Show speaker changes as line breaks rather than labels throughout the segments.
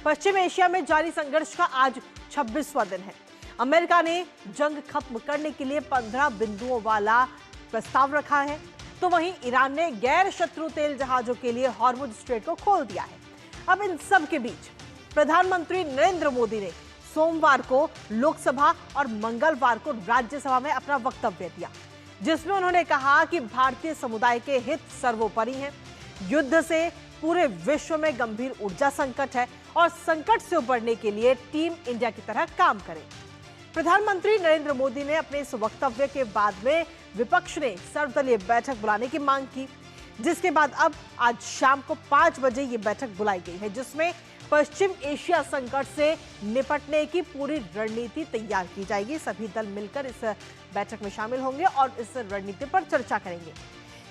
पश्चिम Asia में जारी संघर्ष का आज 26वां दिन है। अमेरिका ने जंग खत्म करने के लिए 15 बिंदुओं वाला प्रस्ताव रखा है, तो वहीं ईरान ने गैर शत्रु तेल जहाजों के लिए हॉर्मुज स्ट्रेट को खोल दिया है। अब इन सब के बीच प्रधानमंत्री नरेंद्र मोदी ने सोमवार को लोकसभा और मंगलवार को राज्यसभा में अपना वक्तव्य दिया, जिसमें उन्होंने कहा कि भारतीय समुदाय के हित सर्वोपरि हैं। युद्ध से पूरे विश्व में गंभीर ऊर्जा संकट है और संकट से उबरने के लिए टीम इंडिया की तरह काम करें। प्रधानमंत्री नरेंद्र मोदी ने अपने इस वक्तव्य के बाद में विपक्ष ने सर्वदलीय बैठक बुलाने की मांग की, जिसके बाद अब आज शाम को 5 बजे ये बैठक बुलाई गई है, जिसमें पश्चिम एशिया संकट से निपटने की पूरी रणनीति तैयार की जाएगी। सभी दल मिलकर इस बैठक में शामिल होंगे और इस रणनीति पर चर्चा करेंगे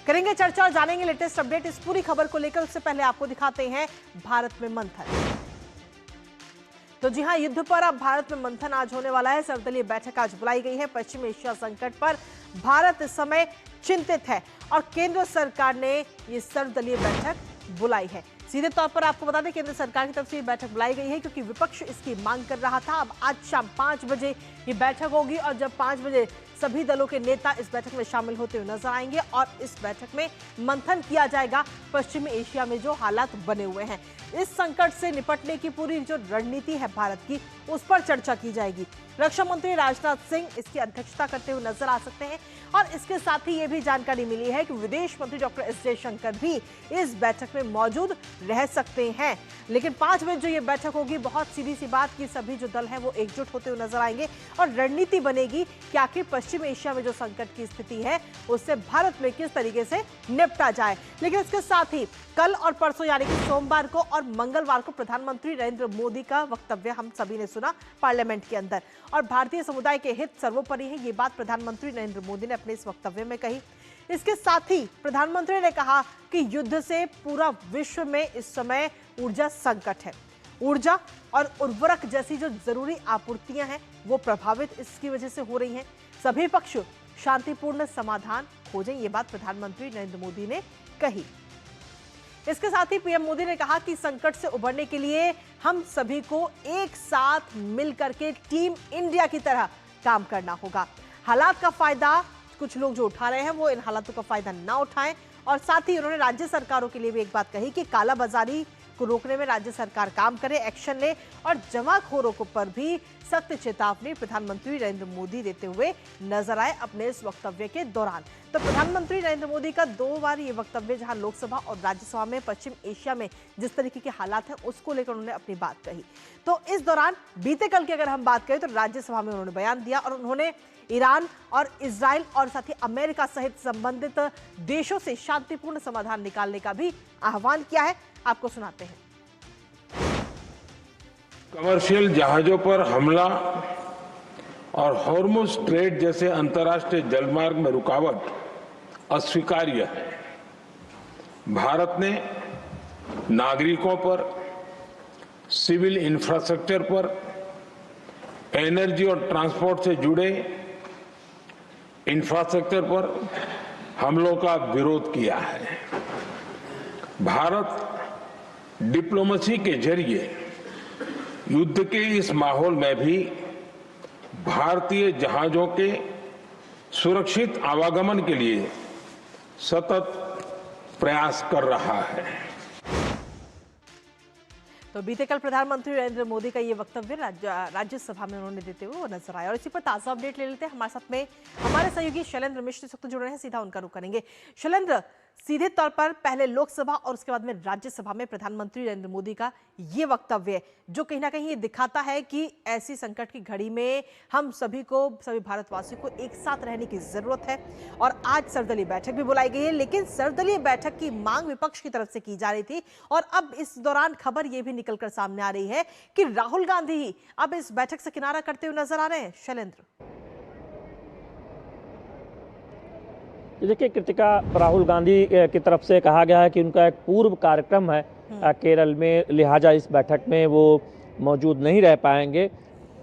चर्चा और जानेंगे लेटेस्ट अपडेट इस पूरी खबर को लेकर। उससे पहले आपको दिखाते हैं भारत में मंथन। तो जी हां, युद्ध पर अब भारत में मंथन आज होने वाला है। सर्वदलीय बैठक आज बुलाई गई है। पश्चिम एशिया संकट पर भारत इस समय चिंतित है और केंद्र सरकार ने ये सर्वदलीय बैठक बुलाई है। सीधे तौर पर आपको बता दें, केंद्र सरकार की तरफ से ये बैठक बुलाई गई है क्योंकि विपक्ष इसकी मांग कर रहा था। अब आज शाम 5 बजे ये बैठक होगी और जब 5 बजे सभी दलों के नेता इस बैठक में शामिल होते हुए नजर आएंगे और इस बैठक में मंथन किया जाएगा पश्चिमी एशिया में जो हालात बने हुए हैं। इस संकट से निपटने की पूरी जो रणनीति है भारत की, उस पर चर्चा की जाएगी। रक्षा मंत्री राजनाथ सिंह इसकी अध्यक्षता करते हुए नजर आ सकते हैं और इसके साथ ही ये भी जानकारी मिली है कि विदेश मंत्री डॉक्टर एस जयशंकर भी इस बैठक में मौजूद रह सकते हैं। लेकिन 5 बजे जो ये बैठक होगी, बहुत सीधी सी बात कि सभी जो दल हैं वो एकजुट होते हुए नजर आएंगे और रणनीति बनेगी कि आखिर पश्चिम एशिया में जो संकट की स्थिति है उससे भारत में किस तरीके से निपटा जाए। लेकिन इसके साथ ही कल और परसों यानी कि सोमवार को और मंगलवार को प्रधानमंत्री नरेंद्र मोदी का वक्तव्य हम सभी ने सुना पार्लियामेंट के अंदर और भारतीय समुदाय के हित सर्वोपरि है, ये बात प्रधानमंत्री नरेंद्र मोदी ने अपने इस वक्तव्य में कही। इसके साथ ही प्रधानमंत्री ने कहा कि युद्ध से पूरा विश्व में इस समय ऊर्जा संकट है। ऊर्जा और उर्वरक जैसी जो जरूरी आपूर्तियां हैं वो प्रभावित इसकी वजह से हो रही हैं। सभी पक्ष शांतिपूर्ण समाधान खोजें, ये बात प्रधानमंत्री नरेंद्र मोदी ने कही। इसके साथ ही पीएम मोदी ने कहा कि संकट से उबरने के लिए हम सभी को एक साथ मिलकर के टीम इंडिया की तरह काम करना होगा। हालात का फायदा कुछ लोग जो उठा रहे हैं वो इन हालातों का फायदा ना उठाएं और साथ ही उन्होंने राज्य सरकारों के लिए भी एक बात कही कि कालाबाजारी को रोकने में राज्य सरकार काम करे, एक्शन ले और जमाखोरों को पर भी सख्त चेतावनी प्रधानमंत्री नरेंद्र मोदी देते हुए नजर आए अपने इस वक्तव्य के दौरान। तो प्रधानमंत्री नरेंद्र मोदी का 2 बार ये वक्तव्य, जहां लोकसभा और राज्यसभा में पश्चिम एशिया में जिस तरीके के हालात हैं उसको लेकर उन्होंने अपनी बात कही। तो इस दौरान बीते कल की अगर हम बात करें तो राज्यसभा में उन्होंने बयान दिया और उन्होंने ईरान और इजराइल और साथ ही अमेरिका सहित संबंधित देशों से शांतिपूर्ण समाधान निकालने का भी आह्वान किया है। आपको सुनाते हैं।
कमर्शियल जहाजों पर हमला और हॉर्मुज स्ट्रेट जैसे अंतर्राष्ट्रीय जलमार्ग में रुकावट अस्वीकार्य है। भारत ने नागरिकों पर, सिविल इंफ्रास्ट्रक्चर पर, एनर्जी और ट्रांसपोर्ट से जुड़े इंफ्रास्ट्रक्चर पर हमलों का विरोध किया है। भारत डिप्लोमेसी के जरिए युद्ध के इस माहौल में भी भारतीय जहाजों के सुरक्षित आवागमन के लिए सतत प्रयास कर रहा है।
तो बीते कल प्रधानमंत्री नरेंद्र मोदी का ये वक्तव्य राज्यसभा में उन्होंने देते हुए वो नजर आया और इसी पर ताजा अपडेट ले लेते हैं। हमारे साथ में हमारे सहयोगी शैलेंद्र मिश्र इस वक्त जुड़ रहे हैं, सीधा उनका रुख करेंगे। शैलेंद्र, सीधे तौर पर पहले लोकसभा और उसके बाद में राज्यसभा में प्रधानमंत्री नरेंद्र मोदी का ये वक्तव्य जो कहीं ना कहीं ये दिखाता है कि ऐसी संकट की घड़ी में हम सभी भारतवासियों को एक साथ रहने की जरूरत है और आज सर्वदलीय बैठक भी बुलाई गई है। लेकिन सर्वदलीय बैठक की मांग विपक्ष की तरफ से की जा रही थी और अब इस दौरान खबर यह भी निकलकर सामने आ रही है कि राहुल गांधी ही अब इस बैठक से किनारा करते हुए नजर आ रहे हैं। शैलेंद्र,
देखिए कृतिका, राहुल गांधी की तरफ से कहा गया है कि उनका एक पूर्व कार्यक्रम है केरल में, लिहाजा इस बैठक में वो मौजूद नहीं रह पाएंगे।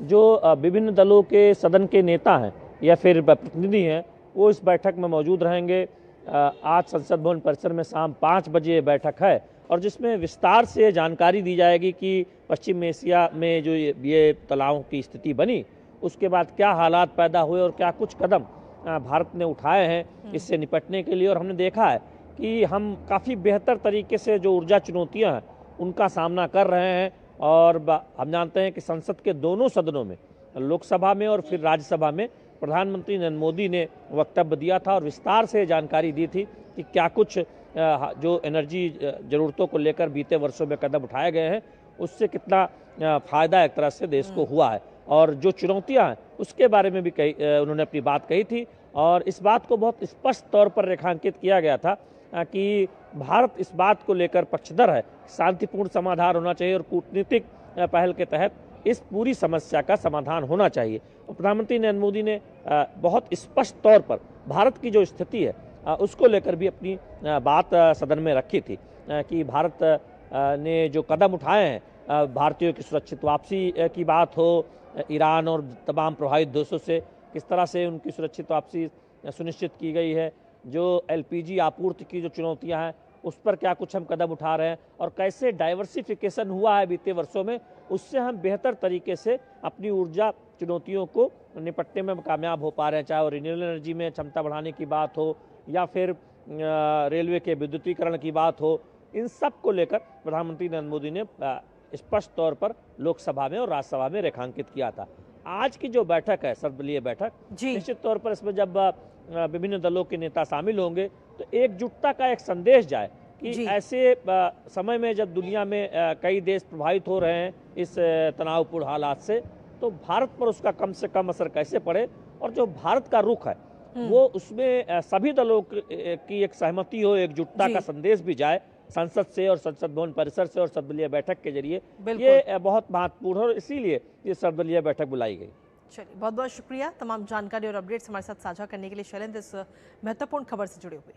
जो विभिन्न दलों के सदन के नेता हैं या फिर प्रतिनिधि हैं वो इस बैठक में मौजूद रहेंगे। आज संसद भवन परिसर में शाम 5 बजे बैठक है और जिसमें विस्तार से जानकारी दी जाएगी कि पश्चिम एशिया में जो ये तनाव की स्थिति बनी उसके बाद क्या हालात पैदा हुए और क्या कुछ कदम भारत ने उठाए हैं इससे निपटने के लिए। और हमने देखा है कि हम काफ़ी बेहतर तरीके से जो ऊर्जा चुनौतियां हैं उनका सामना कर रहे हैं। और हम जानते हैं कि संसद के दोनों सदनों में, लोकसभा में और फिर राज्यसभा में, प्रधानमंत्री नरेंद्र मोदी ने वक्तव्य दिया था और विस्तार से जानकारी दी थी कि क्या कुछ जो एनर्जी ज़रूरतों को लेकर बीते वर्षों में कदम उठाए गए हैं उससे कितना फ़ायदा एक तरह से देश को हुआ है, और जो चुनौतियां हैं उसके बारे में भी उन्होंने अपनी बात कही थी। और इस बात को बहुत स्पष्ट तौर पर रेखांकित किया गया था कि भारत इस बात को लेकर पक्षधर है, शांतिपूर्ण समाधान होना चाहिए और कूटनीतिक पहल के तहत इस पूरी समस्या का समाधान होना चाहिए। और प्रधानमंत्री नरेंद्र मोदी ने बहुत स्पष्ट तौर पर भारत की जो स्थिति है उसको लेकर भी अपनी बात सदन में रखी थी कि भारत ने जो कदम उठाए हैं, भारतीयों की सुरक्षित वापसी की बात हो, ईरान और तमाम प्रभावित देशों से किस तरह से उनकी सुरक्षित वापसी सुनिश्चित की गई है, जो एलपीजी आपूर्ति की जो चुनौतियां हैं उस पर क्या कुछ हम कदम उठा रहे हैं, और कैसे डाइवर्सिफिकेशन हुआ है बीते वर्षों में, उससे हम बेहतर तरीके से अपनी ऊर्जा चुनौतियों को निपटने में कामयाब हो पा रहे हैं। चाहे वो रिन्यूएबल एनर्जी में क्षमता बढ़ाने की बात हो या फिर रेलवे के विद्युतीकरण की बात हो, इन सब को लेकर प्रधानमंत्री नरेंद्र मोदी ने स्पष्ट तौर पर लोकसभा में और राज्यसभा में रेखांकित किया था। आज की जो बैठक है, सर्वदलीय बैठक, निश्चित तौर पर इसमें जब विभिन्न दलों के नेता शामिल होंगे तो एकजुटता का एक संदेश जाए कि ऐसे समय में जब दुनिया में कई देश प्रभावित हो रहे हैं इस तनावपूर्ण हालात से, तो भारत पर उसका कम से कम असर कैसे पड़े, और जो भारत का रुख है वो उसमें सभी दलों की एक सहमति हो, एकजुटता का संदेश भी जाए संसद से और संसद भवन परिसर से और सर्वदलीय बैठक के जरिए। ये बहुत महत्वपूर्ण है और इसीलिए ये सर्वदलीय बैठक बुलाई गई।
चलिए, बहुत बहुत शुक्रिया तमाम जानकारी और अपडेट्स हमारे साथ साझा करने के लिए शैलेंद्र, इस महत्वपूर्ण खबर से जुड़े हुए।